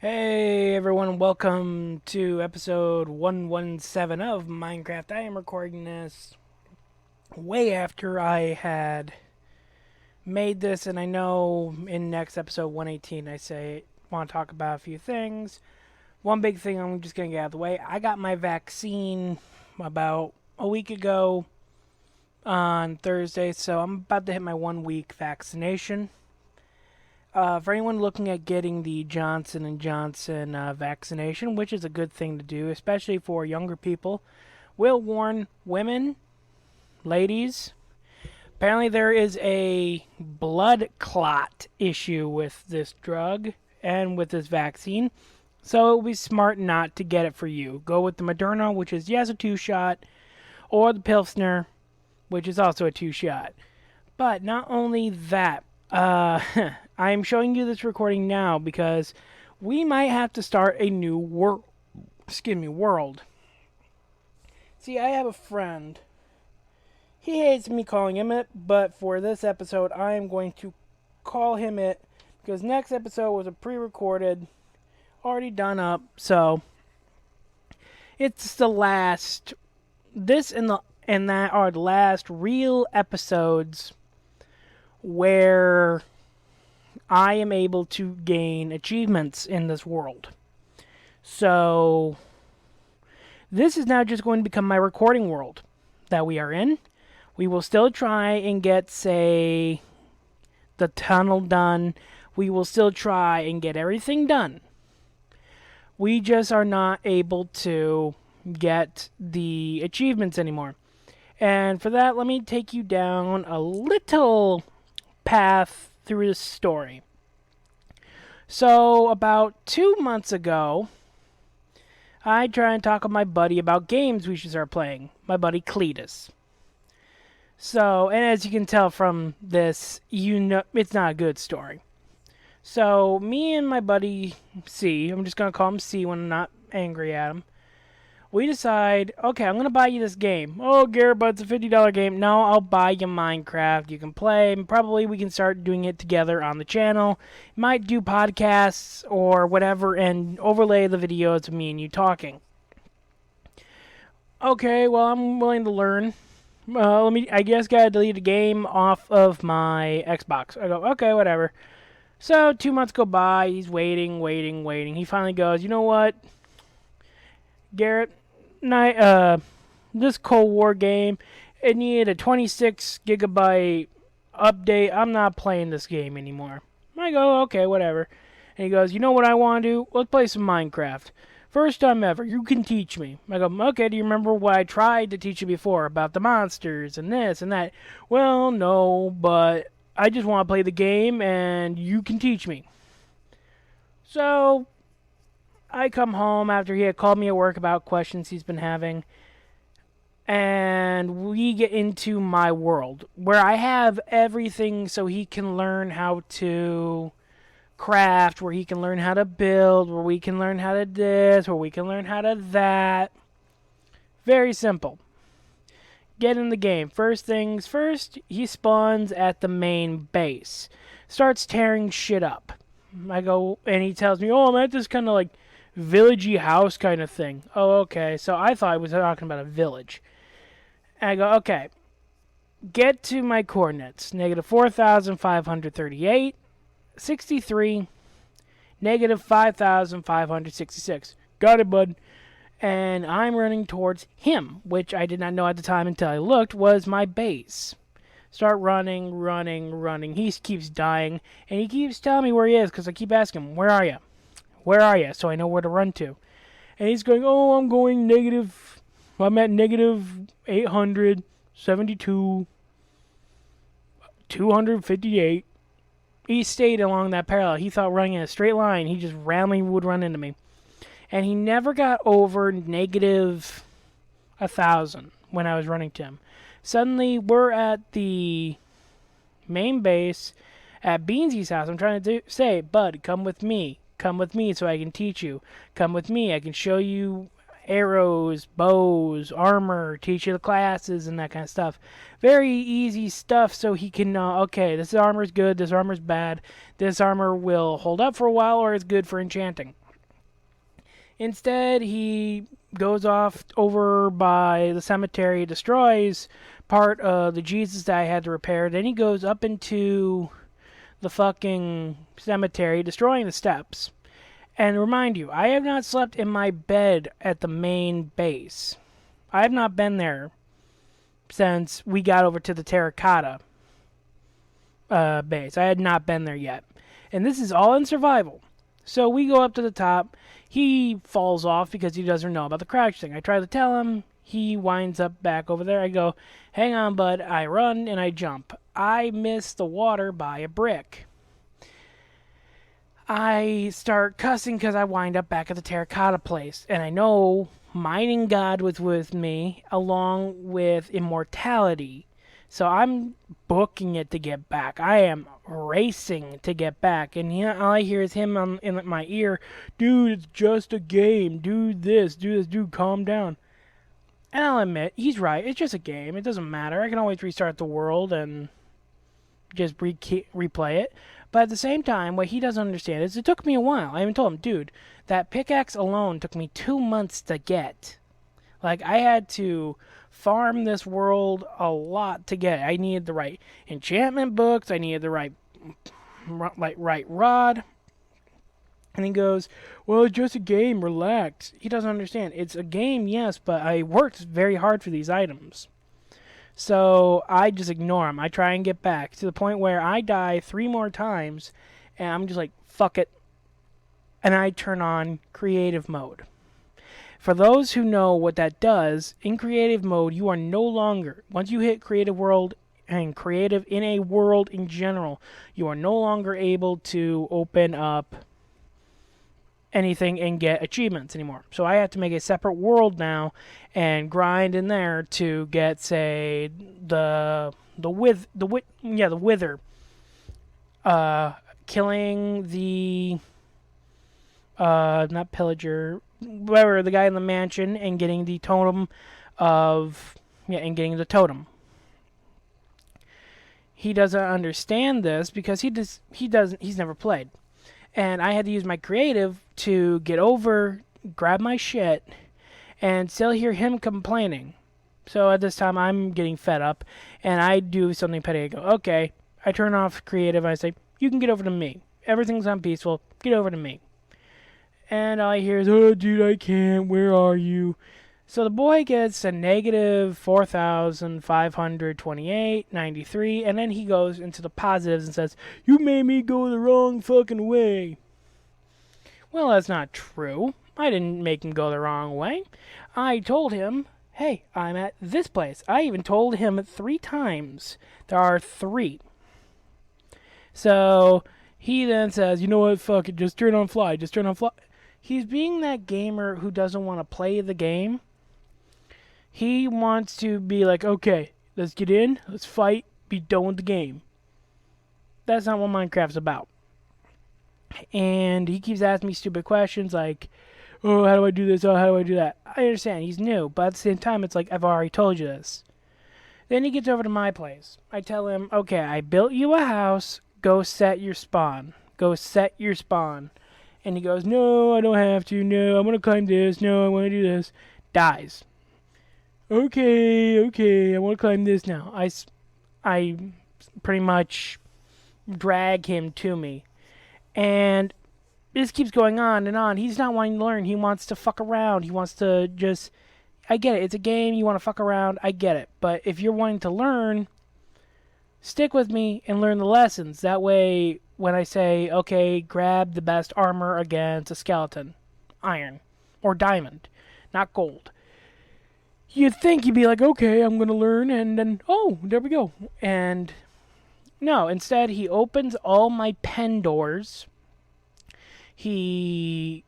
Hey everyone, welcome to episode 117 of Minecraft. I am recording this way after I had made this, and I know in next episode 118 I want to talk about a few things. One big thing I'm just going to get out of the way. I got my vaccine about a week ago on Thursday, so I'm about to hit my 1 week vaccination. For anyone looking at getting the Johnson & Johnson vaccination, which is a good thing to do, especially for younger people, will warn women, ladies. Apparently there is a blood clot issue with this drug and with this vaccine, so it would be smart not to get it for you. Go with the Moderna, which is, yes, a 2-shot, or the Pilsner, which is also a 2-shot. But not only that, I'm showing you this recording now because we might have to start a new world. See, I have a friend. He hates me calling him it, but for this episode, I am going to call him it because next episode was a pre-recorded, already done up. So it's the last. This and that are the last real episodes where I am able to gain achievements in this world. So this is now just going to become my recording world that we are in. We will still try and get, say, the tunnel done. We will still try and get everything done. We just are not able to get the achievements anymore. And for that, let me take you down a little path through this story. So, about 2 months ago, I tried to talk with my buddy about games we should start playing. My buddy Cletus. So, and as you can tell from this, you know it's not a good story. So, me and my buddy C, I'm just going to call him C when I'm not angry at him, we decide, okay, I'm going to buy you this game. Oh, Garrett, but it's a $50 game. No, I'll buy you Minecraft. You can play, and probably we can start doing it together on the channel. Might do podcasts or whatever and overlay the videos of me and you talking. Okay, well, I'm willing to learn. I guess gotta delete a game off of my Xbox. I go, okay, whatever. So 2 months go by. He's waiting. He finally goes, you know what, Garrett? This Cold War game, it needed a 26 gigabyte update. I'm not playing this game anymore. I go, okay, whatever. And he goes, you know what I want to do? Let's play some Minecraft. First time ever. You can teach me. I go, okay, do you remember what I tried to teach you before about the monsters and this and that? Well, no, but I just want to play the game and you can teach me. So I come home after he had called me at work about questions he's been having, and we get into my world, where I have everything so he can learn how to craft, where he can learn how to build, where we can learn how to this, where we can learn how to that. Very simple. Get in the game. First things first, he spawns at the main base. Starts tearing shit up. I go, and he tells me, oh, I'm at this kind of like villagey house kind of thing. Oh, okay. So I thought I was talking about a village. And I go, okay. Get to my coordinates. Negative 4,538, 63, negative 5,566. Got it, bud. And I'm running towards him, which I did not know at the time until I looked, was my base. Start running. He keeps dying, and he keeps telling me where he is, because I keep asking him, where are you? Where are you? So I know where to run to. And he's going, oh, I'm at negative 872, 258. He stayed along that parallel. He thought running in a straight line, he just randomly would run into me. And he never got over negative 1,000 when I was running to him. Suddenly, we're at the main base at Beansy's house. I'm trying to say, bud, come with me. Come with me so I can teach you. Come with me. I can show you arrows, bows, armor, teach you the classes and that kind of stuff. Very easy stuff so he can know, okay, this armor's good, this armor's bad. This armor will hold up for a while or it's good for enchanting. Instead, he goes off over by the cemetery, destroys part of the Jesus that I had to repair. Then he goes up into the fucking cemetery, destroying the steps. And remind you, I have not slept in my bed at the main base. I have not been there since we got over to the terracotta base. I had not been there yet. And this is all in survival. So we go up to the top. He falls off because he doesn't know about the crouch thing. I try to tell him. He winds up back over there. I go, hang on, bud. I run and I jump. I miss the water by a brick. I start cussing because I wind up back at the terracotta place. And I know mining God was with me along with immortality. So I'm booking it to get back. I am racing to get back. And all I hear is him in my ear. Dude, it's just a game. Do this. Dude, calm down. And I'll admit, he's right. It's just a game. It doesn't matter. I can always restart the world and just replay it. But at the same time, what he doesn't understand is it took me a while. I even told him, dude, that pickaxe alone took me 2 months to get. Like, I had to farm this world a lot to get it. I needed the right enchantment books. I needed the right rod. And he goes, well, it's just a game. Relax. He doesn't understand. It's a game, yes, but I worked very hard for these items. So I just ignore him. I try and get back to the point where I die 3 more times, and I'm just like, fuck it. And I turn on creative mode. For those who know what that does, in creative mode, you are no longer, once you hit creative world and creative in a world in general, you are no longer able to open up anything and get achievements anymore. So I have to make a separate world now and grind in there to get, say, the wither, killing the not pillager, whatever, the guy in the mansion, and getting the totem and getting the totem. He doesn't understand this because he's never played. And I had to use my creative to get over, grab my shit, and still hear him complaining. So at this time, I'm getting fed up, and I do something petty. I go, okay. I turn off creative, and I say, you can get over to me. Everything's on peaceful. Get over to me. And all I hear is, oh, dude, I can't. Where are you? So the boy gets a negative 4,528.93, and then he goes into the positives and says, you made me go the wrong fucking way. Well, that's not true. I didn't make him go the wrong way. I told him, hey, I'm at this place. I even told him 3 times. There are 3. So he then says, you know what, fuck it, just turn on fly. He's being that gamer who doesn't want to play the game. He wants to be like, okay, let's get in, let's fight, be done with the game. That's not what Minecraft's about. And he keeps asking me stupid questions like, oh, how do I do this? Oh, how do I do that? I understand, he's new, but at the same time, it's like, I've already told you this. Then he gets over to my place. I tell him, okay, I built you a house, go set your spawn. And he goes, no, I don't have to. No, I want to climb this. No, I want to do this. Dies. Okay, I want to climb this now. I pretty much drag him to me. And this keeps going on and on. He's not wanting to learn. He wants to fuck around. He wants to just... I get it. It's a game. You want to fuck around. I get it. But if you're wanting to learn, stick with me and learn the lessons. That way, when I say, okay, grab the best armor against a skeleton, iron or diamond, not gold, you'd think you'd be like, okay, I'm going to learn, and then, oh, there we go. And no, instead, he opens all my pen doors. He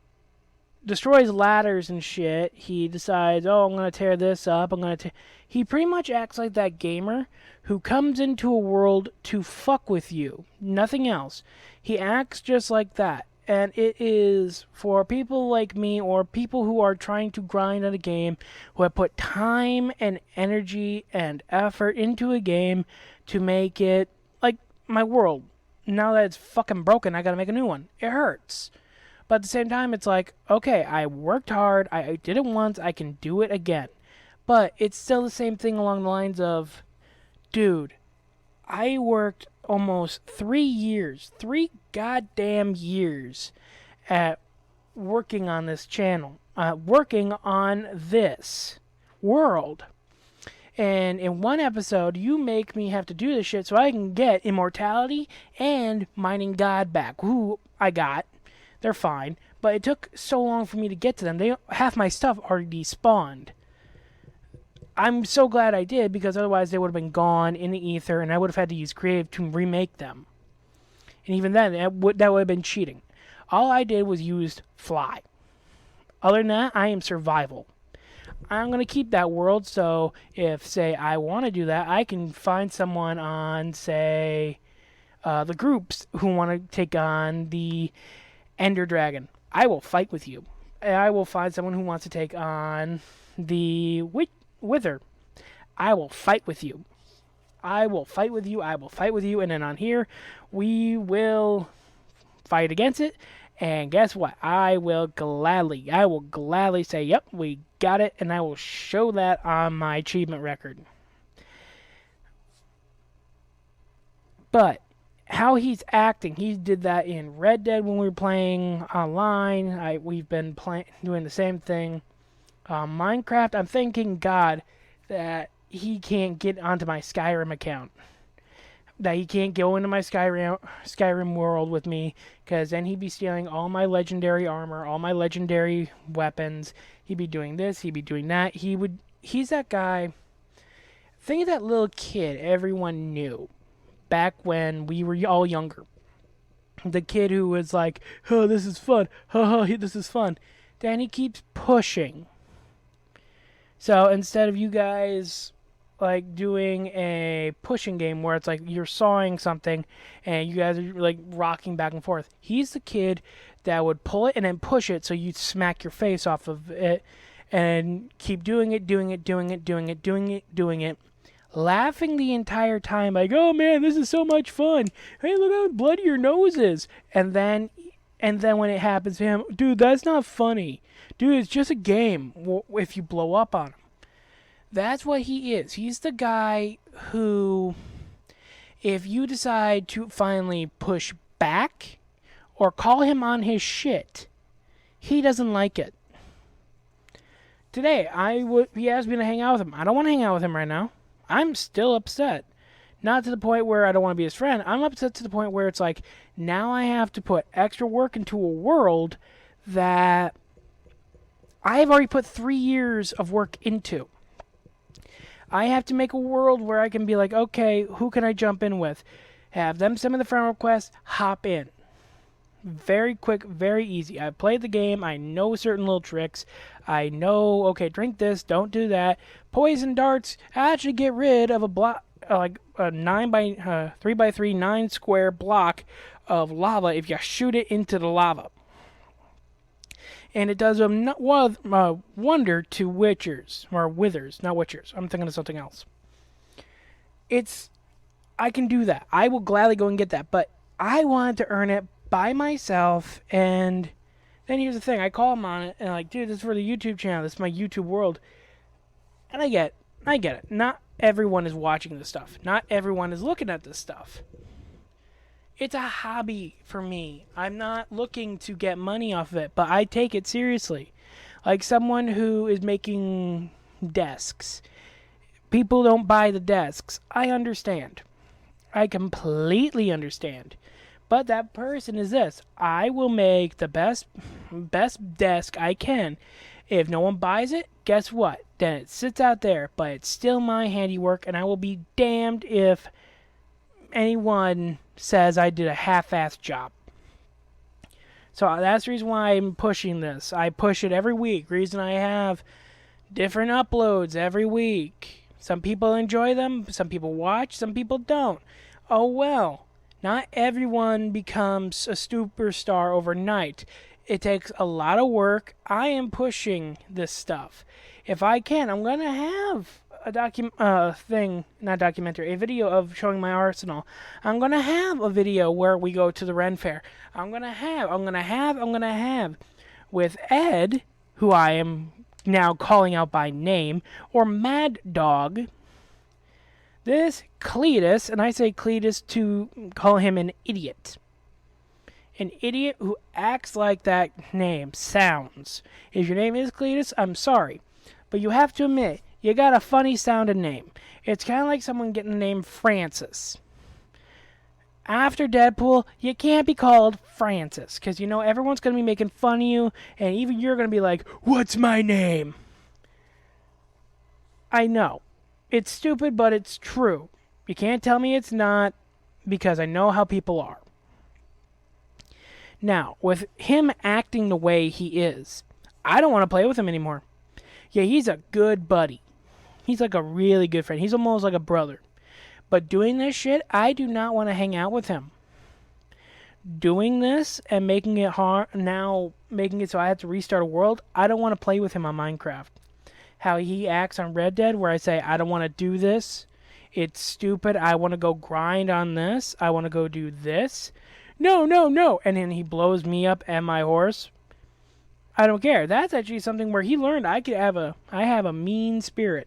destroys ladders and shit. He decides, oh, I'm going to tear this up. He pretty much acts like that gamer who comes into a world to fuck with you. Nothing else. He acts just like that. And it is for people like me or people who are trying to grind at a game, who have put time and energy and effort into a game to make it like my world. Now that it's fucking broken, I gotta make a new one. It hurts. But at the same time, it's like, okay, I worked hard, I did it once, I can do it again. But it's still the same thing along the lines of, dude, I worked almost 3 years, 3 goddamn years at working on this channel, working on this world. And in one episode, you make me have to do this shit so I can get immortality and mining God back. Who I got. They're fine. But it took so long for me to get to them. Half my stuff already spawned. I'm so glad I did, because otherwise they would have been gone in the ether, and I would have had to use creative to remake them. And even then, that would have been cheating. All I did was use fly. Other than that, I am survival. I'm going to keep that world, so if, say, I want to do that, I can find someone on, say, the groups who want to take on the Ender Dragon. I will fight with you. I will find someone who wants to take on the Wither. I will fight with you. I will fight with you. I will fight with you. And then on here, we will fight against it. And guess what? I will gladly say, yep, we got it. And I will show that on my achievement record. But how he's acting, he did that in Red Dead when we were playing online. We've been doing the same thing. Minecraft, I'm thanking God that he can't get onto my Skyrim account. That he can't go into my Skyrim world with me, because then he'd be stealing all my legendary armor, all my legendary weapons. He'd be doing this, he'd be doing that. He's that guy. Think of that little kid everyone knew back when we were all younger. The kid who was like, oh, this is fun. This is fun. Then he keeps pushing. So instead of you guys like doing a pushing game where it's like you're sawing something and you guys are like rocking back and forth, he's the kid that would pull it and then push it so you'd smack your face off of it and keep doing it, laughing the entire time like, oh man, this is so much fun. Hey, look how bloody your nose is. And then when it happens to him, dude, that's not funny. Dude, it's just a game if you blow up on him. That's what he is. He's the guy who, if you decide to finally push back or call him on his shit, he doesn't like it. Today, he asked me to hang out with him. I don't want to hang out with him right now. I'm still upset. Not to the point where I don't want to be his friend. I'm upset to the point where it's like, now I have to put extra work into a world that I have already put 3 years of work into. I have to make a world where I can be like, okay, who can I jump in with? Have them send me the friend request, hop in. Very quick, very easy. I played the game. I know certain little tricks. I know, okay, drink this, don't do that. Poison darts actually get rid of a block, like a 3x3 9 square block of lava if you shoot it into the lava. And it does a wonder to withers, not witchers. I'm thinking of something else. I can do that. I will gladly go and get that, but I wanted to earn it by myself. And then here's the thing: I call him on it, and like, dude, this is for the YouTube channel. This is my YouTube world. And I get it. Not everyone is watching this stuff. Not everyone is looking at this stuff. It's a hobby for me. I'm not looking to get money off of it, but I take it seriously. Like someone who is making desks. People don't buy the desks. I understand. I completely understand. But that person is this. I will make the best desk I can. If no one buys it, guess what? Then it sits out there, but it's still my handiwork, and I will be damned if anyone says I did a half-assed job. So that's the reason why I'm pushing this. I push it every week. Reason I have different uploads every week. Some people enjoy them, some people watch, some people don't. Oh well. Not everyone becomes a superstar overnight. It takes a lot of work. I am pushing this stuff. If I can, I'm going to have a video of showing my arsenal. I'm gonna have a video where we go to the Ren Fair. I'm gonna have with Ed, who I am now calling out by name, or Mad Dog. This Cletus, and I say Cletus to call him an idiot. An idiot who acts like that name sounds. If your name is Cletus, I'm sorry. But you have to admit, you got a funny sounding name. It's kind of like someone getting the name Francis. After Deadpool, you can't be called Francis, because you know everyone's going to be making fun of you, and even you're going to be like, what's my name? I know. It's stupid, but it's true. You can't tell me it's not, because I know how people are. Now, with him acting the way he is, I don't want to play with him anymore. Yeah, he's a good buddy. He's like a really good friend. He's almost like a brother. But doing this shit, I do not want to hang out with him. Doing this and making it hard, now making it so I have to restart a world, I don't want to play with him on Minecraft. How he acts on Red Dead, where I say, I don't want to do this. It's stupid. I want to go grind on this. I want to go do this. No. And then he blows me up and my horse. I don't care. That's actually something where he learned I have a mean spirit.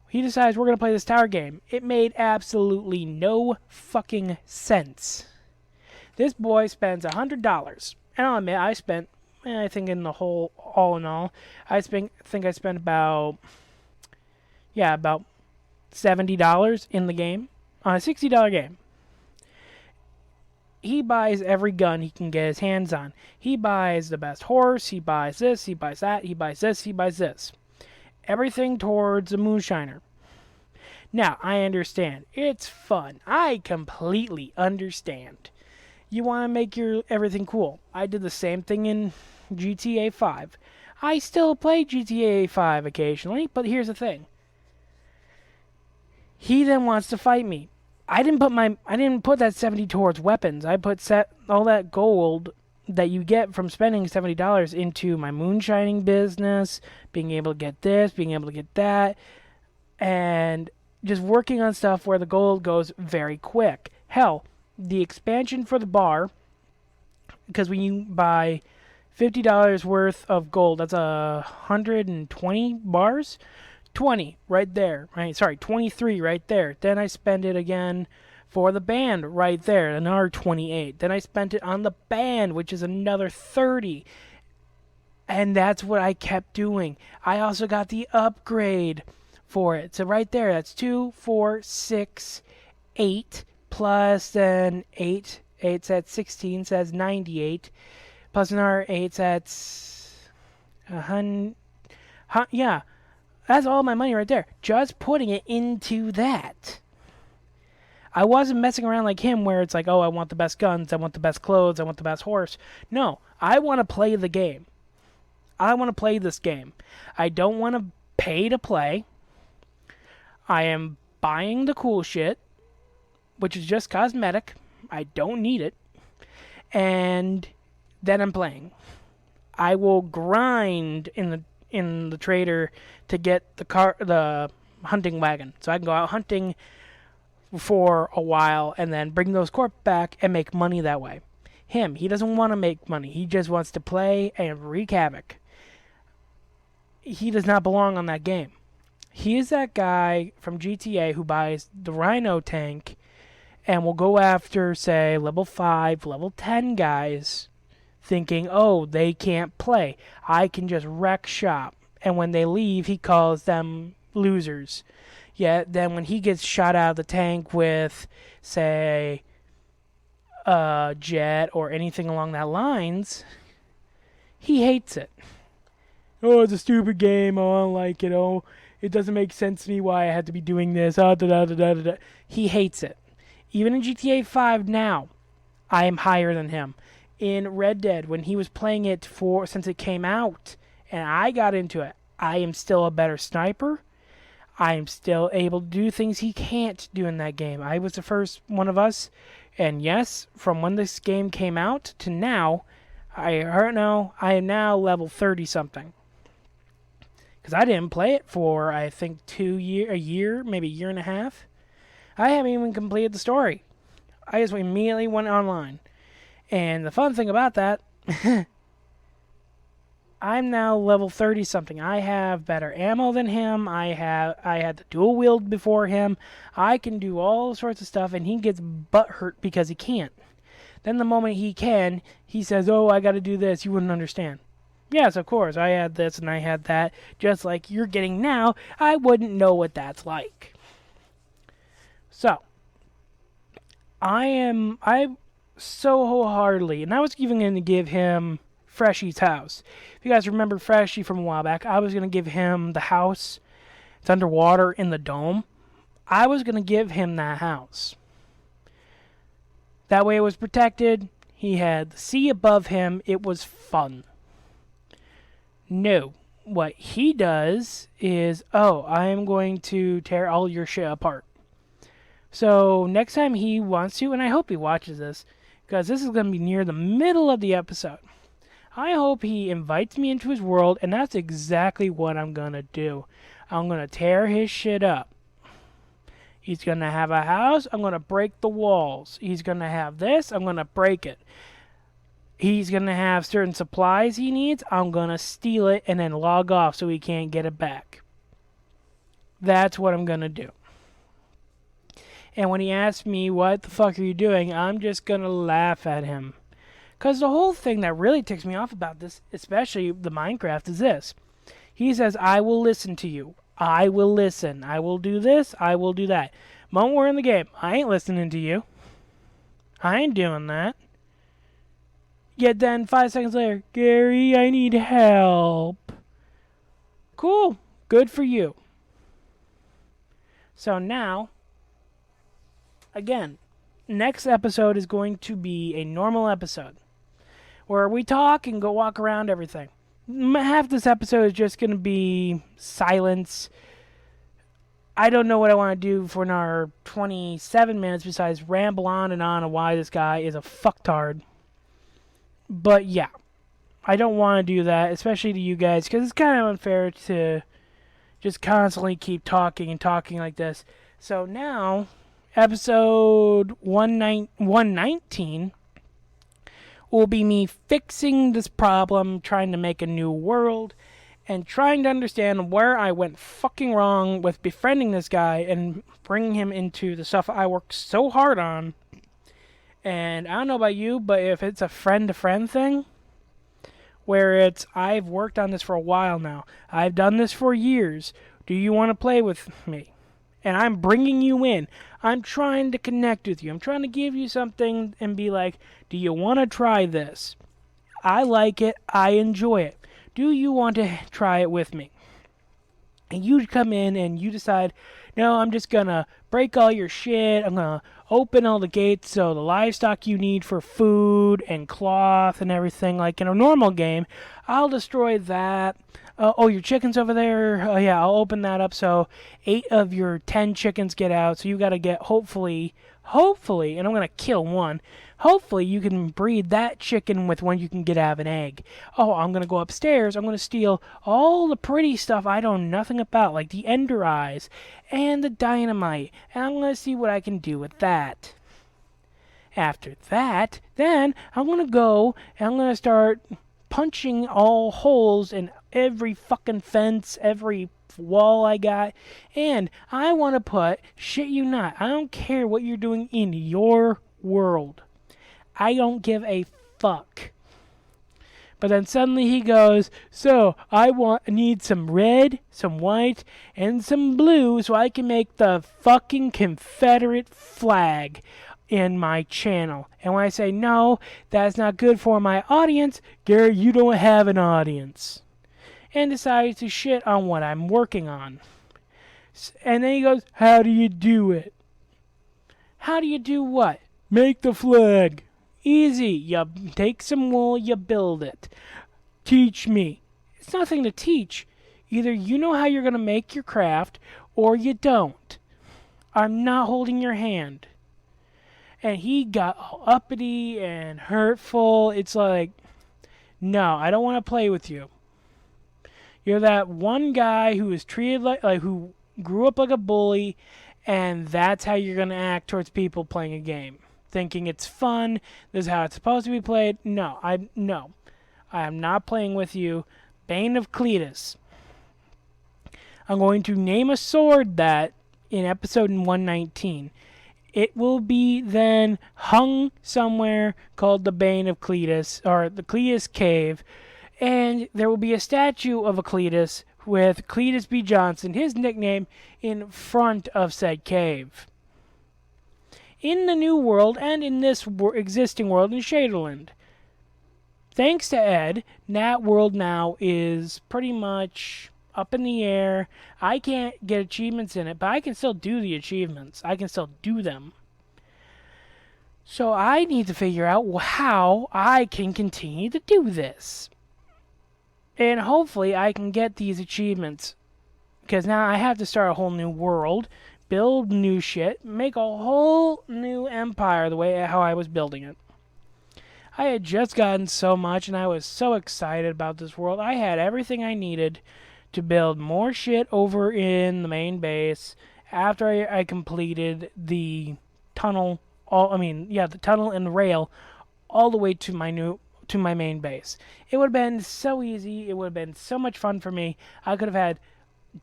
He decides we're going to play this tower game. It made absolutely no fucking sense. This boy spends $100. And I'll admit, I spent, I think in the whole, all in all, I spent about $70 in the game. On a $60 game. He buys every gun he can get his hands on. He buys the best horse. He buys this. He buys that. He buys this. He buys this. Everything towards a moonshiner. Now, I understand. It's fun. I completely understand. You want to make your everything cool. I did the same thing in GTA 5. I still play GTA 5 occasionally, but here's the thing. He then wants to fight me. I didn't put that 70 towards weapons. I put all that gold that you get from spending $70 into my moonshining business, being able to get this, being able to get that, and just working on stuff where the gold goes very quick. Hell, the expansion for the bar, because when you buy $50 worth of gold, that's 120 bars. 20 right there, right? Sorry, 23 right there. Then I spend it again for the band right there, another 28. Then I spent it on the band, which is another 30. And that's what I kept doing. I also got the upgrade for it. So right there, that's 2, 4, 6, 8, plus then 8. 8's at 16, so that's 98. Plus another 8's at 100. Yeah. That's all my money right there. Just putting it into that. I wasn't messing around like him where it's like, oh, I want the best guns, I want the best clothes, I want the best horse. No, I want to play the game. I want to play this game. I don't want to pay to play. I am buying the cool shit, which is just cosmetic. I don't need it. And then I'm playing. I will grind in the trader to get the hunting wagon, so I can go out hunting for a while and then bring those corp back and make money that way. He doesn't want to make money. He just wants to play and wreak havoc. He does not belong on that game. He is that guy from GTA who buys the Rhino tank and will go after, say, level 5, level 10 guys, thinking, oh, they can't play. I can just wreck shop. And when they leave, he calls them losers. Yet then when he gets shot out of the tank with, say, a jet or anything along that lines, he hates it. Oh, it's a stupid game. Oh, I don't like it. Oh, it doesn't make sense to me why I had to be doing this. He hates it. Even in GTA 5 now, I am higher than him. In Red Dead, when he was playing it since it came out, and I got into it, I am still a better sniper. I am still able to do things he can't do in that game. I was the first one of us, and yes, from when this game came out to now, I am now level 30-something. because I didn't play it for, I think, a year, maybe a year and a half. I haven't even completed the story. I just immediately went online. And the fun thing about that, I'm now level 30 something. I have better ammo than him. I had the dual wield before him. I can do all sorts of stuff, and he gets butthurt because he can't. Then the moment he can, he says, "Oh, I got to do this." You wouldn't understand. Yes, of course. I had this and I had that, just like you're getting now. I wouldn't know what that's like. So, I so wholeheartedly, and I was even going to give him Freshy's house. If you guys remember Freshy from a while back, I was going to give him the house. It's underwater in the dome. I was going to give him that house. That way it was protected. He had the sea above him. It was fun. No. What he does is, I am going to tear all your shit apart. So next time he wants to, and I hope he watches this, because this is going to be near the middle of the episode. I hope he invites me into his world, and that's exactly what I'm going to do. I'm going to tear his shit up. He's going to have a house. I'm going to break the walls. He's going to have this. I'm going to break it. He's going to have certain supplies he needs. I'm going to steal it and then log off so he can't get it back. That's what I'm going to do. And when he asks me, "What the fuck are you doing?" I'm just going to laugh at him. Because the whole thing that really ticks me off about this, especially the Minecraft, is this. He says, "I will listen to you. I will listen. I will do this. I will do that." Moment we're in the game, I ain't listening to you. I ain't doing that. Yet then, 5 seconds later, "Gary, I need help." Cool. Good for you. So now, again, next episode is going to be a normal episode where we talk and go walk around everything. Half this episode is just going to be silence. I don't know what I want to do for another 27 minutes besides ramble on and why this guy is a fucktard. But yeah, I don't want to do that, especially to you guys, because it's kind of unfair to just constantly keep talking and talking like this. So now, episode 119 will be me fixing this problem, trying to make a new world, and trying to understand where I went fucking wrong with befriending this guy and bringing him into the stuff I worked so hard on. And I don't know about you, but if it's a friend-to-friend thing, where it's, I've worked on this for a while now, I've done this for years, do you want to play with me? And I'm bringing you in. I'm trying to connect with you. I'm trying to give you something and be like, do you want to try this? I like it. I enjoy it. Do you want to try it with me? And you come in and you decide, no, I'm just going to break all your shit. I'm going to open all the gates so the livestock you need for food and cloth and everything like in a normal game, I'll destroy that. Your chicken's over there. I'll open that up so 8 of your 10 chickens get out. So you got to get, hopefully, and I'm going to kill one. Hopefully you can breed that chicken with one you can get out of an egg. I'm going to go upstairs. I'm going to steal all the pretty stuff I know nothing about, like the ender eyes and the dynamite. And I'm going to see what I can do with that. After that, then I'm going to go and I'm going to start punching all holes in every fucking fence, every wall I got, and I want to put, shit you not, I don't care what you're doing in your world. I don't give a fuck. But then suddenly he goes, so I need some red, some white, and some blue so I can make the fucking Confederate flag in my channel. And when I say, no, that's not good for my audience, Gary, you don't have an audience. And decides to shit on what I'm working on. And then he goes, how do you do it? How do you do what? Make the flag. Easy. You take some wool, you build it. Teach me. It's nothing to teach. Either you know how you're going to make your craft, or you don't. I'm not holding your hand. And he got all uppity and hurtful. It's like, no, I don't want to play with you. You're that one guy who is treated like who grew up like a bully, and that's how you're going to act towards people playing a game. Thinking it's fun, this is how it's supposed to be played. No. I am not playing with you. Bane of Cletus. I'm going to name a sword that in episode 119. It will be then hung somewhere called the Bane of Cletus, or the Cletus Cave, and there will be a statue of a Cletus with Cletus B. Johnson, his nickname, in front of said cave. In the new world and in this existing world in Shaderland, thanks to Ed, that world now is pretty much up in the air. I can't get achievements in it, but I can still do the achievements. I can still do them. So I need to figure out how I can continue to do this. And hopefully I can get these achievements. Because now I have to start a whole new world, build new shit, make a whole new empire the way how I was building it. I had just gotten so much and I was so excited about this world. I had everything I needed to build more shit over in the main base after I completed the tunnel, the tunnel and the rail all the way to my main base. It would have been so easy. It would have been so much fun for me. I could have had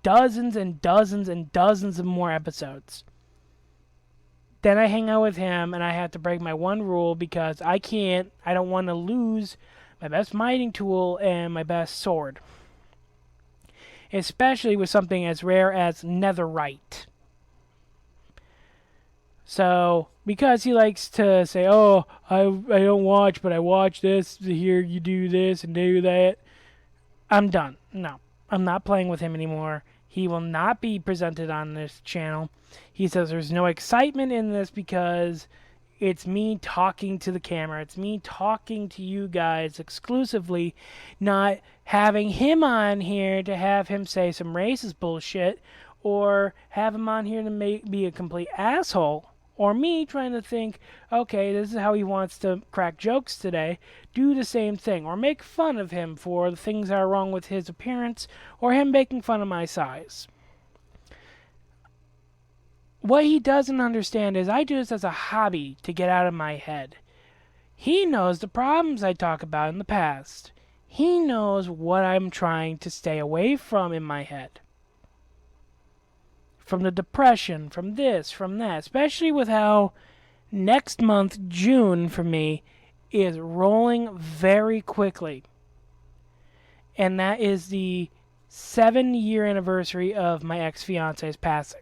dozens and dozens and dozens of more episodes. Then I hang out with him and I have to break my one rule because I don't want to lose my best mining tool and my best sword. Especially with something as rare as netherite. So, because he likes to say, oh, I don't watch, but I watch this, to hear you do this and do that, I'm done. No, I'm not playing with him anymore. He will not be presented on this channel. He says there's no excitement in this because it's me talking to the camera. It's me talking to you guys exclusively, not having him on here to have him say some racist bullshit or have him on here to be a complete asshole. Or me trying to think, okay, this is how he wants to crack jokes today. Do the same thing. Or make fun of him for the things that are wrong with his appearance. Or him making fun of my size. What he doesn't understand is I do this as a hobby to get out of my head. He knows the problems I talk about in the past. He knows what I'm trying to stay away from in my head. From the depression, from this, from that. Especially with how next month, June, for me, is rolling very quickly. And that is the 7-year anniversary of my ex-fiance's passing.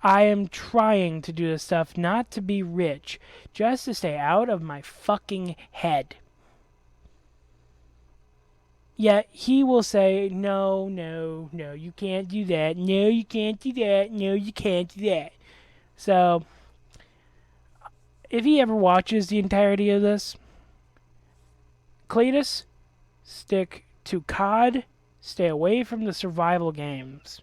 I am trying to do this stuff not to be rich, just to stay out of my fucking head. Yet he will say, no, you can't do that. No, you can't do that. No, you can't do that. So, if he ever watches the entirety of this, Cletus, stick to COD, stay away from the survival games.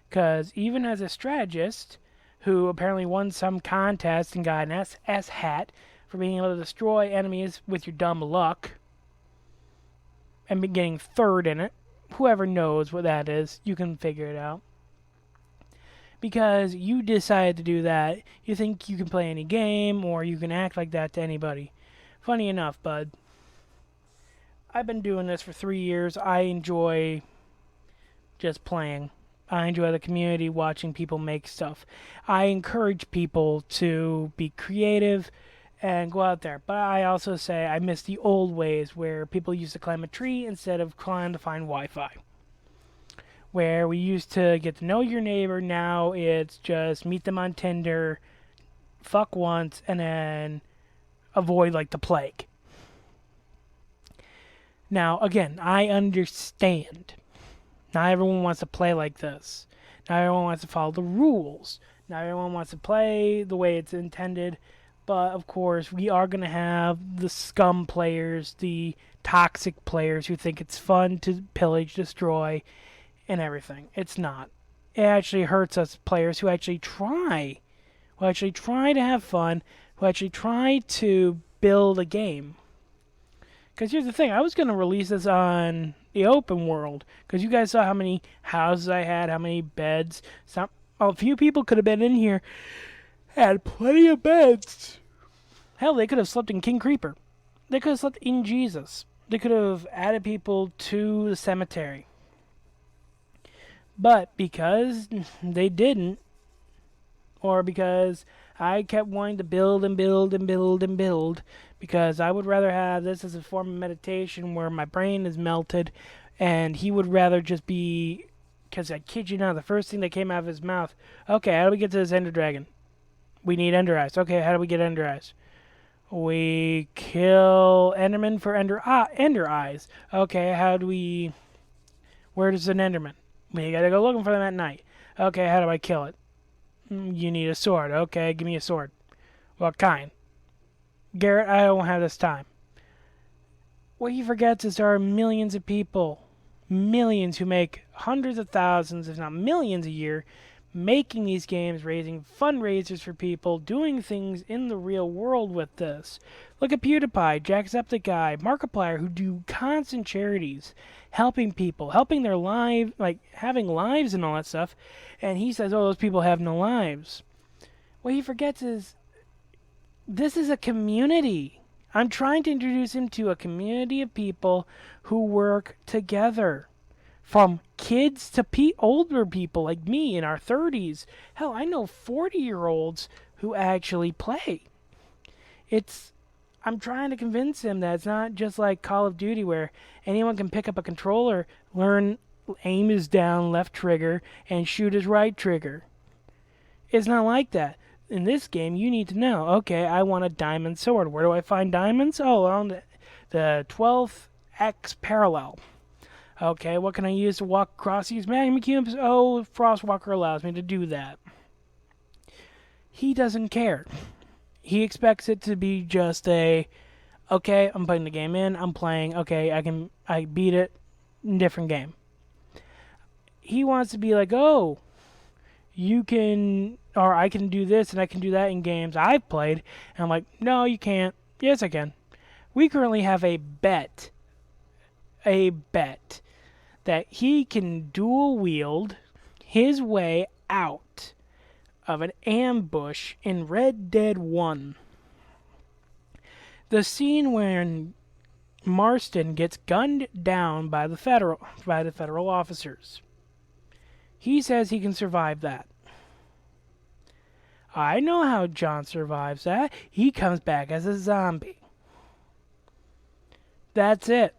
Because even as a strategist, who apparently won some contest and got an SS hat for being able to destroy enemies with your dumb luck, and be getting third in it. Whoever knows what that is, you can figure it out. Because you decided to do that, you think you can play any game, or you can act like that to anybody. Funny enough, bud. I've been doing this for 3 years. I enjoy just playing. I enjoy the community, watching people make stuff. I encourage people to be creative and go out there. But I also say I miss the old ways where people used to climb a tree instead of trying to find Wi-Fi. Where we used to get to know your neighbor, now it's just meet them on Tinder, fuck once, and then avoid like the plague. Now, again, I understand. Not everyone wants to play like this. Not everyone wants to follow the rules. Not everyone wants to play the way it's intended. But, of course, we are going to have the scum players, the toxic players who think it's fun to pillage, destroy, and everything. It's not. It actually hurts us players who actually try to have fun, who actually try to build a game. Because here's the thing, I was going to release this on the open world. Because you guys saw how many houses I had, how many beds. A few people could have been in here, had plenty of beds. Hell, they could have slept in King Creeper. They could have slept in Jesus. They could have added people to the cemetery. But because they didn't, or because I kept wanting to build and build and build and build, because I would rather have this as a form of meditation where my brain is melted, and he would rather just be, because I kid you not, the first thing that came out of his mouth, okay, how do we get to this Ender Dragon? We need Ender Eyes. Okay, how do we get Ender Eyes? We kill Enderman for Ender Eyes. Okay, how do we... Where's an Enderman? We gotta go looking for them at night. Okay, how do I kill it? You need a sword. Okay, give me a sword. What kind? Garrett, I don't have this time. What he forgets is there are millions of people, millions who make hundreds of thousands, if not millions a year, making these games, raising fundraisers for people, doing things in the real world with this. Look at PewDiePie, Jacksepticeye, Markiplier, who do constant charities, helping people, helping their lives, like having lives and all that stuff, and he says, oh, those people have no lives. What he forgets is, this is a community. I'm trying to introduce him to a community of people who work together. From kids to older people like me in our 30s. Hell, I know 40-year-olds who actually play. I'm trying to convince him that it's not just like Call of Duty where anyone can pick up a controller, learn aim is down, left trigger, and shoot is right trigger. It's not like that. In this game, you need to know, okay, I want a diamond sword. Where do I find diamonds? Oh, on the 12th X parallel. Okay, what can I use to walk across these magma cubes? Oh, Frostwalker allows me to do that. He doesn't care. He expects it to be just okay, I'm putting the game in, I'm playing, okay, I beat it, different game. He wants to be like, oh, you can, or I can do this and I can do that in games I've played. And I'm like, no, you can't. Yes, I can. We currently have a bet that he can dual wield his way out of an ambush in Red Dead 1. The scene when Marston gets gunned down by the federal officers. He says he can survive that. I know how John survives that. He comes back as a zombie. That's it.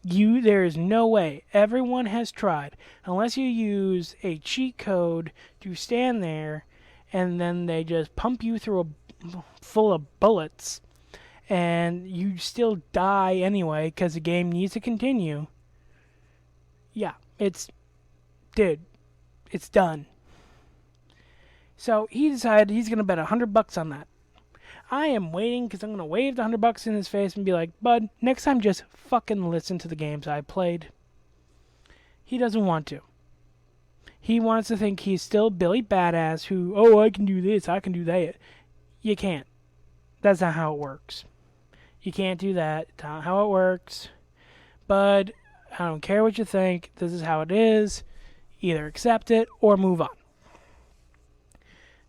There is no way. Everyone has tried. Unless you use a cheat code to stand there and then they just pump you through full of bullets and you still die anyway because the game needs to continue. Yeah, it's done. So he decided he's going to bet $100 on that. I am waiting because I'm going to wave the $100 in his face and be like, bud, next time just fucking listen to the games I played. He doesn't want to. He wants to think he's still Billy Badass who, oh, I can do this, I can do that. You can't. That's not how it works. You can't do that. It's not how it works. Bud, I don't care what you think. This is how it is. Either accept it or move on.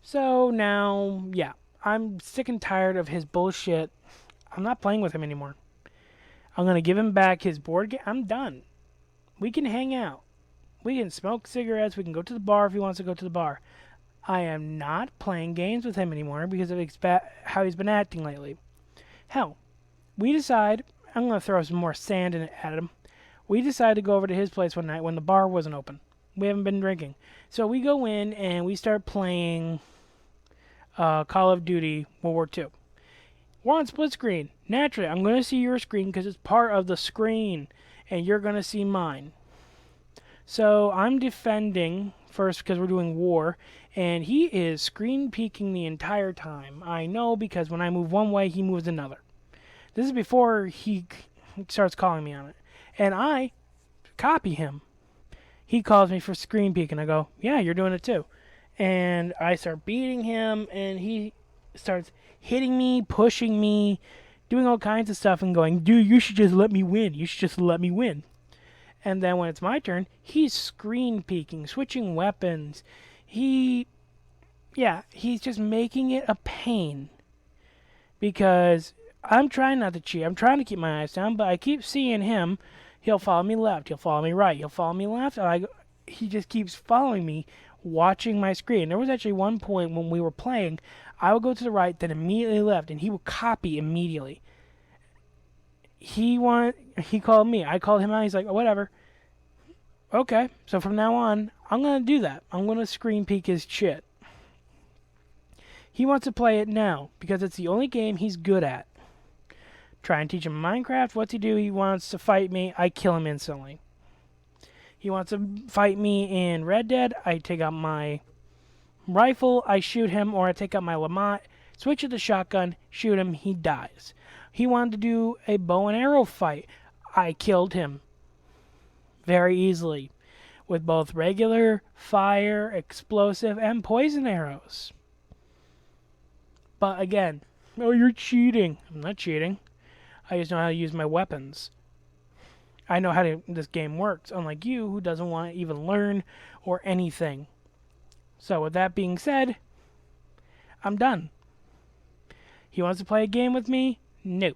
So now, yeah. I'm sick and tired of his bullshit. I'm not playing with him anymore. I'm going to give him back his board game. I'm done. We can hang out. We can smoke cigarettes. We can go to the bar if he wants to go to the bar. I am not playing games with him anymore because of how he's been acting lately. Hell, we decide, I'm going to throw some more sand at him. We decided to go over to his place one night when the bar wasn't open. We haven't been drinking. So we go in and we start playing Call of Duty World War II. We're on split screen. Naturally, I'm going to see your screen because it's part of the screen, and you're going to see mine. So I'm defending first because we're doing war, and he is screen peeking the entire time. I know because when I move one way, he moves another. This is before he starts calling me on it. And I copy him. He calls me for screen peek, and I go, yeah, you're doing it too. And I start beating him, and he starts hitting me, pushing me, doing all kinds of stuff and going, dude, you should just let me win. You should just let me win. And then when it's my turn, he's screen peeking, switching weapons. He's just making it a pain. Because I'm trying not to cheat. I'm trying to keep my eyes down, but I keep seeing him. He'll follow me left. He'll follow me right. He'll follow me left. He just keeps following me, watching my screen. There was actually one point when we were playing, I would go to the right, then immediately left, and he would copy immediately. He called me. I called him out. He's like, oh, whatever. Okay. So from now on, I'm going to do that. I'm going to screen peek his shit. He wants to play it now because it's the only game he's good at. Try and teach him Minecraft. What's he do? He wants to fight me. I kill him instantly. He wants to fight me in Red Dead. I take out my rifle. I shoot him, or I take out my Lamont, switch to the shotgun, shoot him. He dies. He wanted to do a bow and arrow fight. I killed him very easily with both regular, fire, explosive, and poison arrows. But again, oh, you're cheating. I'm not cheating. I just know how to use my weapons. I know how this game works, unlike you, who doesn't want to even learn or anything. So with that being said, I'm done. He wants to play a game with me? No.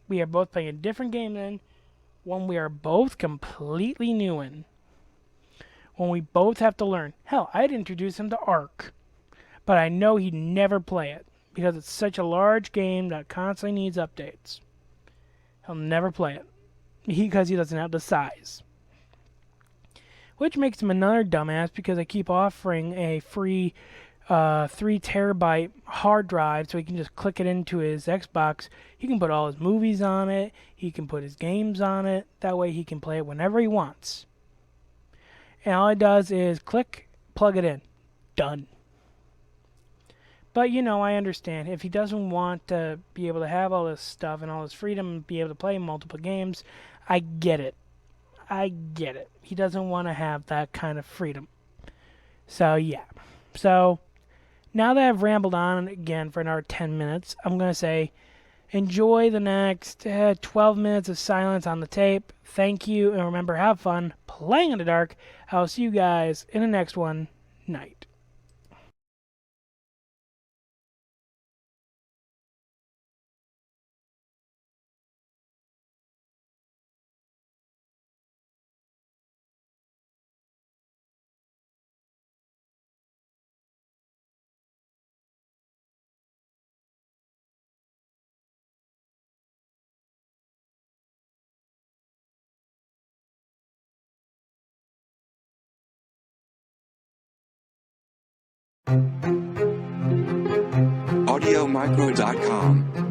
We are both playing a different game then, one we are both completely new in. When we both have to learn. Hell, I'd introduce him to Ark, but I know he'd never play it because it's such a large game that constantly needs updates. He'll never play it because he doesn't have the size. Which makes him another dumbass because I keep offering a free 3 terabyte hard drive so he can just click it into his Xbox. He can put all his movies on it. He can put his games on it. That way he can play it whenever he wants. And all it does is click, plug it in. Done. But, I understand. If he doesn't want to be able to have all this stuff and all this freedom and be able to play multiple games, I get it. He doesn't want to have that kind of freedom. So, yeah. So, now that I've rambled on again for another 10 minutes, I'm going to say, enjoy the next 12 minutes of silence on the tape. Thank you, and remember, have fun playing in the dark. I'll see you guys in the next one. Night. AudioMicro.com